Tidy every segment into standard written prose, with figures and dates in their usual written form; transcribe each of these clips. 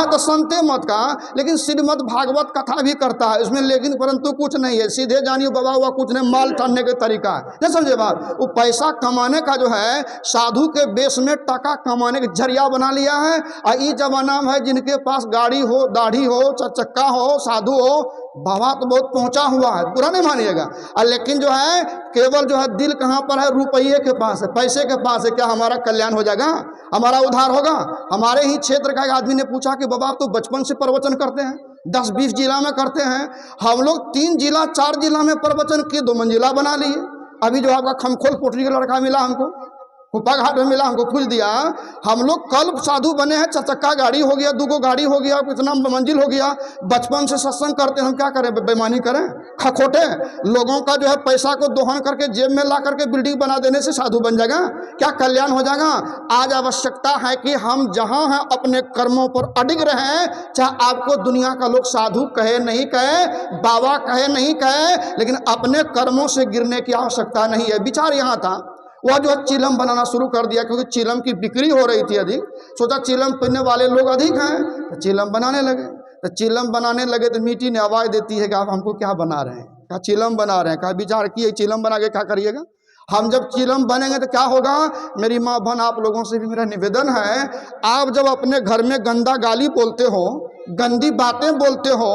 तो सुनते मत का, लेकिन श्रीमद् भागवत कथा भी करता है इसमें, लेकिन परंतु कुछ नहीं है, सीधे जानिए बाबा हुआ कुछ नहीं, माल ठानने का तरीका है। नहीं समझे बात? वो पैसा कमाने का जो है साधु के बेस में टका कमाने का जरिया बना लिया है। और ये जमाना में है जिनके पास गाड़ी हो, दाढ़ी हो, चक्का हो, साधु हो, बाबा तो बहुत पहुंचा हुआ है, पूरा नहीं मानिएगा। लेकिन जो है केवल जो है दिल कहाँ पर है? रुपये के पास है, पैसे के पास है। क्या हमारा कल्याण हो जाएगा? हमारा उद्धार होगा? हमारे ही क्षेत्र का एक आदमी ने पूछा कि बाबा आप तो बचपन से प्रवचन करते हैं, 10-20 जिला में करते हैं, हम लोग 3 जिला 4 जिला में प्रवचन किए, 2 मंजिला बना लिए। अभी जो आपका खमखोल पोटरी का लड़का मिला हमको, कुप्पा घाट में मिला, हमको खुल दिया। हम लोग कल साधु बने हैं, 4 चक्का गाड़ी हो गया, 2 गाड़ी हो गया, इतना मंजिल हो गया। बचपन से सत्संग करते हम क्या करें? बेईमानी करें? खखोटे लोगों का जो है पैसा को दोहन करके जेब में ला करके बिल्डिंग बना देने से साधु बन जाएगा? क्या कल्याण हो जाएगा? आज आवश्यकता है कि हम जहां हैं अपने कर्मों पर अडिग रहें, चाहे आपको दुनिया का लोग साधु कहे नहीं कहे, बाबा कहे नहीं कहे, लेकिन अपने कर्मों से गिरने की आवश्यकता नहीं है। विचार यहाँ था, वह जो चिलम बनाना शुरू कर दिया, क्योंकि चिलम की बिक्री हो रही थी अधिक, सोचा चिलम पीने वाले लोग अधिक हैं तो चिलम बनाने लगे। तो चिलम बनाने लगे तो मीठी ने आवाज़ देती है कि आप हमको क्या बना रहे हैं? क्या चिलम बना रहे हैं? क्या विचार किए चिलम बना के क्या करिएगा? हम जब चिलम बनेंगे तो क्या होगा? मेरी माँ बहन आप लोगों से भी मेरा निवेदन है, आप जब अपने घर में गंदा गाली बोलते हो, गंदी बातें बोलते हो,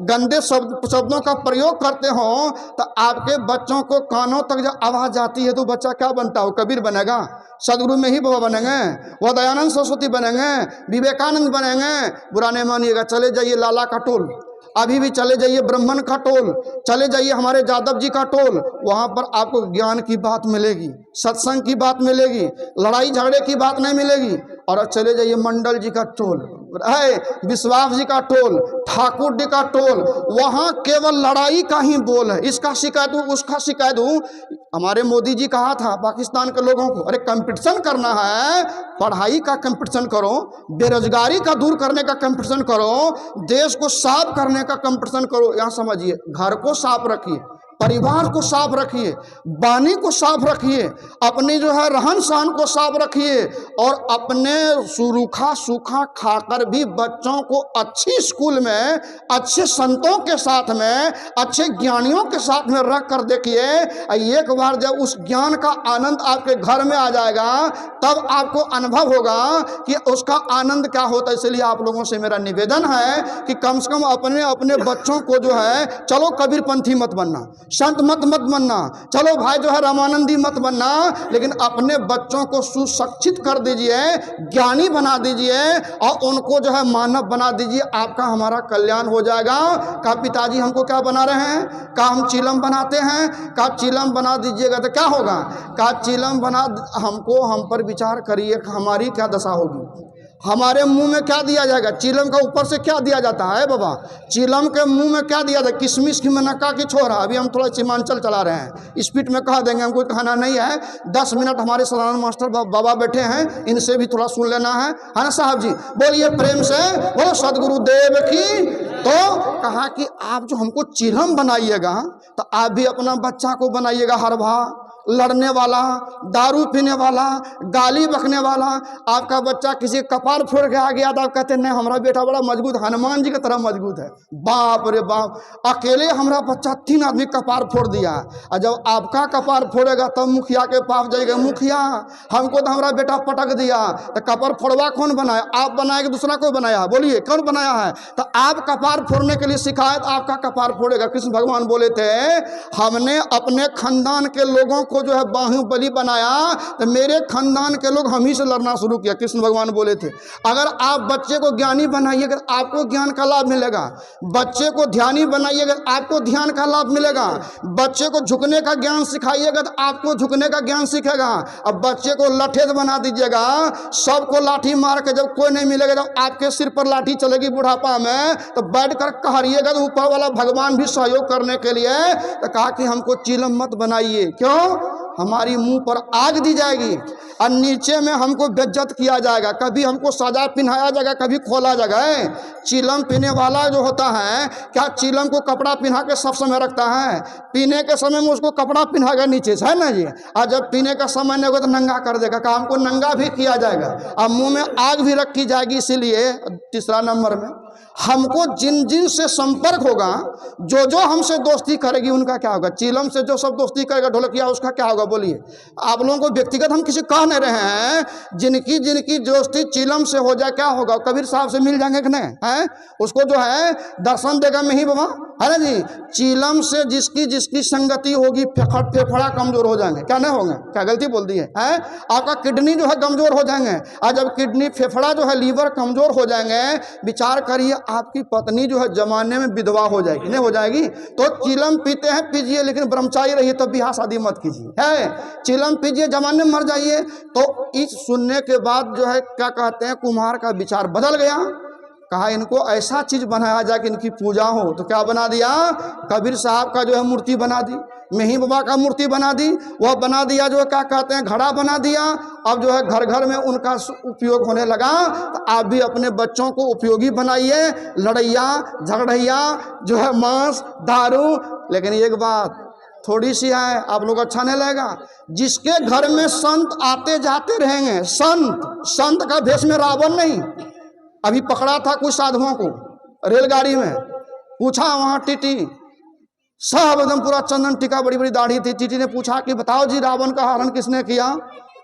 गंदे शब्दों का प्रयोग करते हो, तो आपके बच्चों को कानों तक जब आवाज़ जाती है तो बच्चा क्या बनता हो? कबीर बनेगा, सदगुरु में ही बाबा बनेंगे, वह दयानंद सरस्वती बनेंगे, विवेकानंद बनेंगे। बुरा नहीं मानिएगा, चले जाइए लाला का टोल, अभी भी चले जाइए ब्राह्मण का टोल, चले जाइए हमारे जादव जी का टोल, वहाँ पर आपको ज्ञान की बात मिलेगी, सत्संग की बात मिलेगी, लड़ाई झगड़े की बात नहीं मिलेगी। और चले जाइए मंडल जी का टोल, विश्वास जी का टोल, ठाकुर जी का टोल, वहाँ केवल लड़ाई का ही बोल है, इसका शिकायत हूँ, उसका शिकायत हूँ। हमारे मोदी जी कहा था पाकिस्तान के लोगों को, अरे कंपटीशन करना है, पढ़ाई का कंपटीशन करो, बेरोजगारी का दूर करने का कंपटीशन करो, देश को साफ करने का कंपटीशन करो। यहाँ समझिए, घर को साफ रखिए, परिवार को साफ रखिए, वाणी को साफ रखिए, अपनी जो है रहन सहन को साफ रखिए, और अपने सूखा सूखा खाकर भी बच्चों को अच्छी स्कूल में, अच्छे संतों के साथ में, अच्छे ज्ञानियों के साथ में रख कर देखिए। एक बार जब उस ज्ञान का आनंद आपके घर में आ जाएगा, तब आपको अनुभव होगा कि उसका आनंद क्या होता है। इसलिए आप लोगों से मेरा निवेदन है कि कम से कम अपने अपने बच्चों को जो है, चलो कबीरपंथी मत बनना, संत मत बनना, चलो भाई जो है रामानंदी मत बनना, लेकिन अपने बच्चों को सुशिक्षित कर दीजिए, ज्ञानी बना दीजिए, और उनको जो है मानव बना दीजिए। आपका हमारा कल्याण हो जाएगा। का पिताजी हमको क्या बना रहे हैं? का हम चिलम बनाते हैं? का चिलम बना दीजिएगा तो क्या होगा? का चिलम बना हमको, हम पर विचार करिए, हमारी क्या दशा होगी? हमारे मुंह में क्या दिया जाएगा? चिलम का ऊपर से क्या दिया जाता है बाबा? चिलम के मुंह में क्या दिया जाता है? किशमिश की मनक्का की छोरा। अभी हम थोड़ा सीमांचल चला रहे हैं, स्पीड में कह देंगे, हमको कहना नहीं है। 10 मिनट हमारे सदानंद मास्टर बाबा बैठे हैं, इनसे भी थोड़ा सुन लेना है ना साहब जी? बोलिए प्रेम से, बोलो सदगुरुदेव की। तो कहा कि आप जो हमको चिलम बनाइएगा, तो आप भी अपना बच्चा को बनाइएगा हरभा, लड़ने वाला, दारू पीने वाला, गाली बकने वाला। आपका बच्चा किसी कपार फोड़ के आ गया तो आप कहते नहीं हमारा बेटा बड़ा मजबूत, हनुमान जी की तरह मजबूत है। बाप रे बाप, अकेले हमारा बच्चा 3 आदमी कपार फोड़ दिया, और जब आपका कपार फोड़ेगा तब मुखिया के पास जाएगा, मुखिया हमको तो हमारा बेटा पटक दिया। तो कपार फोड़वा कौन बनाया? आप बनाए कि दूसरा कोई बनाया? बोलिए कौन बनाया है? तो आप कपार फोड़ने के लिए शिकायत, आपका कपार फोड़ेगा। कृष्ण भगवान बोले थे, हमने अपने खानदान के लोगों को जो है बाहुबली बनाया, तो मेरे खानदान के लोग हम ही से लड़ना शुरू किया। कृष्ण भगवान बोले थे, अगर आप बच्चे को ज्ञानी बनाइएगा तो आपको ज्ञान का लाभ मिलेगा, बच्चे को ध्यानी बनाइएगा तो आपको ध्यान का लाभ मिलेगा, बच्चे को झुकने का ज्ञान सिखाइएगा तो आपको झुकने का ज्ञान सीखेगा। अब बच्चे को लठेद बना दीजिएगा, सबको लाठी मार के जब कोई नहीं मिलेगा, जब आपके सिर पर लाठी चलेगी बुढ़ापा में, तो बैठ कर कहरिएगा तो ऊपर वाला भगवान भी सहयोग करने के लिए। तो कहा कि हमको चिलम मत बनाइए। क्यों? हमारी मुंह पर आग दी जाएगी और नीचे में हमको बेइज्जत किया जाएगा, कभी हमको सजा पहनाया जाएगा, कभी खोला जाएगा। चिलम पीने वाला जो होता है, क्या चिलम को कपड़ा पहना के सब समय रखता है? पीने के समय में उसको कपड़ा पहनाएगा नीचे से, है ना जी। और जब पीने का समय नहीं होगा तो नंगा कर देगा, काम को नंगा भी किया जाएगा और मुंह में आग भी रखी जाएगी। इसीलिए तीसरा नंबर में हमको जिन जिन से संपर्क होगा, जो जो हमसे दोस्ती करेगी उनका क्या होगा? चिलम से जो सब दोस्ती करेगा ढोलकिया, उसका क्या होगा? बोलिए। आप लोगों को व्यक्तिगत हम किसी कह नहीं रहे हैं, जिनकी जिनकी दोस्ती चिलम से हो जाए क्या होगा? कबीर साहब से मिल जाएंगे कि नहीं है? उसको जो है दर्शन देगा में ही बाबा, है ना जी। चिलम से जिसकी जिसकी संगति होगी फेफड़ा कमजोर हो जाएंगे, क्या नहीं होंगे? क्या गलती बोल दी है? आपका किडनी जो है कमजोर हो जाएंगे, और जब किडनी फेफड़ा जो है लीवर कमजोर हो जाएंगे, विचार करिए आपकी पत्नी जो है जमाने में विधवा हो जाएगी, नहीं हो जाएगी? तो चिलम पीते हैं पीजिए, लेकिन ब्रह्मचारी रहिए, तब ब्याह शादी मत कीजिए। है चिलम पीजिए, जमाने में मर जाइए। तो इस सुनने के बाद जो है क्या कहते हैं, कुम्हार का विचार बदल गया। कहा इनको ऐसा चीज बनाया जाए कि इनकी पूजा हो। तो क्या बना दिया? कबीर साहब का जो है मूर्ति बना दी, मेही बाबा का मूर्ति बना दी, वह बना दिया जो है क्या कहते हैं घड़ा बना दिया। अब जो है घर घर में उनका उपयोग होने लगा। तो आप भी अपने बच्चों को उपयोगी बनाइए, लड़ैया झगड़ैया जो है मांस दारू। लेकिन एक बात थोड़ी सी है, आप लोग अच्छा नहीं लगेगा, जिसके घर में संत आते जाते रहेंगे, संत का भेष में रावण नहीं। अभी पकड़ा था कुछ साधुओं को रेलगाड़ी में, पूछा वहां टीटी सब एकदम पूरा चंदन टीका, बड़ी बड़ी दाढ़ी थी। टीटी ने पूछा कि बताओ जी रावण का हरण किसने किया?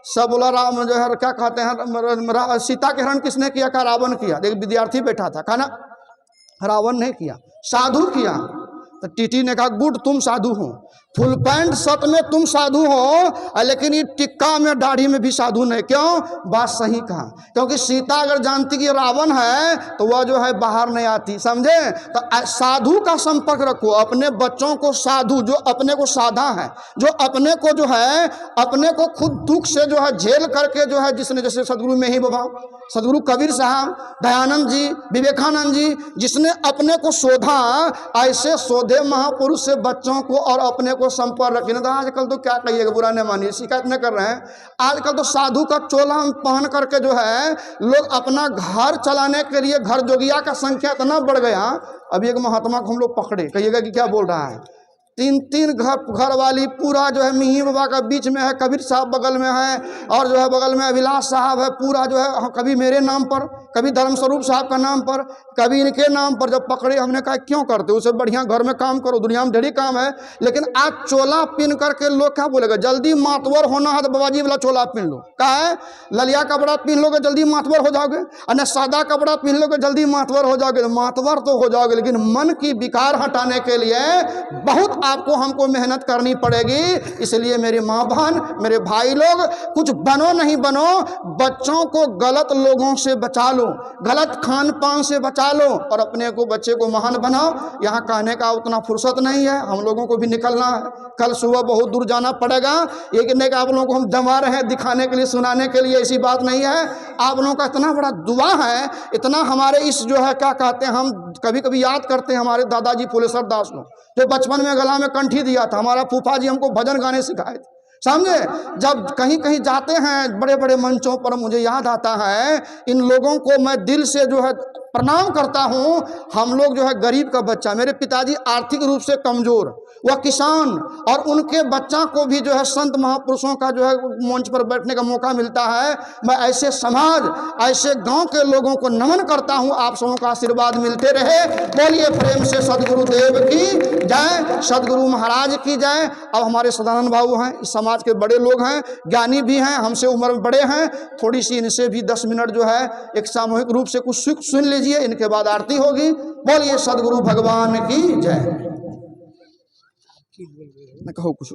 सब बोला राम जो है क्या कहते हैं सीता के हरण किसने किया? का रावण किया। एक विद्यार्थी बैठा था, कहा ना रावण नहीं किया, साधु किया। तो टीटी ने कहा गुड, तुम साधु हो, फुल पैंट शर्ट में तुम साधु हो, लेकिन ये टिक्का में दाढ़ी में भी साधु नहीं। क्यों? बात सही कहा, क्योंकि सीता अगर जानती कि रावण है तो वह जो है बाहर नहीं आती, समझे? तो साधु का संपर्क रखो, अपने बच्चों को साधु, जो अपने को साधा है, जो अपने को जो है अपने को खुद दुख से जो है झेल करके जो है, जिसने जैसे सदगुरु में ही बाबा, सदगुरु कबीर साहब, दयानंद जी, विवेकानंद जी, जिसने अपने को शोधा, ऐसे शोधे महापुरुष से बच्चों को और अपने को संपर्क रखिए। तो आजकल तो क्या कहिएगा, बुरा नहीं मानिए, शिकायत नहीं कर रहे हैं। आजकल तो साधु का चोला पहन करके जो है लोग अपना घर चलाने के लिए, घर जोगिया का संख्या इतना बढ़ गया। अभी एक महात्मा को हम लोग पकड़े, कहिएगा कि क्या बोल रहा है, 3 घर वाली पूरा जो है मिही बाबा का बीच में है, कबीर साहब बगल में है, और जो है बगल में अभिलाष साहब है, पूरा जो है कभी मेरे नाम पर, कभी धर्मस्वरूप साहब का नाम पर, कभी इनके नाम पर। जब पकड़े हमने कहा क्यों करते हो, उससे बढ़िया घर में काम करो, दुनिया में ढेरी काम है। लेकिन आज चोला पिन करके लोग क्या बोलेगा, जल्दी मातवर होना है तो बाबाजी वाला चोला पहन लो। क्या है, ललिया कपड़ा पहन लोगे जल्दी मातवर हो जाओगे, और सादा कपड़ा पहन लोगे जल्दी मातवर हो जाओगे। मातवर तो हो जाओगे, लेकिन मन की विकार हटाने के लिए बहुत आपको हमको मेहनत करनी पड़ेगी। इसलिए मेरी माँ बहन, मेरे भाई लोग, कुछ बनो नहीं बनो, बच्चों को गलत लोगों से बचा लो, गलत खान पान से बचा लो, और अपने को बच्चे को महान बनाओ। यहाँ कहने का उतना फुर्सत नहीं है, हम लोगों को भी निकलना है, कल सुबह बहुत दूर जाना पड़ेगा। एक नहीं कि आप लोगों को हम जमा रहे हैं दिखाने के लिए, सुनाने के लिए, ऐसी बात नहीं है। आप लोगों का इतना बड़ा दुआ है, इतना हमारे इस जो है क्या कहते हैं, हम कभी कभी याद करते हैं हमारे दादाजी फुलेश्वर दास लोग, जो बचपन में गला में कंठी दिया था। हमारा फूफा जी हमको भजन गाने सिखाए थे, समझे? जब कहीं कहीं जाते हैं बड़े बड़े मंचों पर, मुझे याद आता है इन लोगों को मैं दिल से जो है प्रणाम करता हूं। हम लोग जो है गरीब का बच्चा, मेरे पिताजी आर्थिक रूप से कमजोर, वह किसान, और उनके बच्चा को भी जो है संत महापुरुषों का जो है मंच पर बैठने का मौका मिलता है। मैं ऐसे समाज, ऐसे गांव के लोगों को नमन करता हूं। आप सबों का आशीर्वाद मिलते रहे। बोलिए प्रेम से सदगुरुदेव की जय, सदगुरु महाराज की जय। अब हमारे सदानंद बाबू हैं, इस समाज के बड़े लोग हैं, ज्ञानी भी हैं, हमसे उम्र में बड़े हैं। थोड़ी सी इनसे भी 10 मिनट जो है एक सामूहिक रूप से कुछ सुन लीजिए, इनके बाद आरती होगी। बोलिए सदगुरु भगवान की जय। मैं कहो कुछ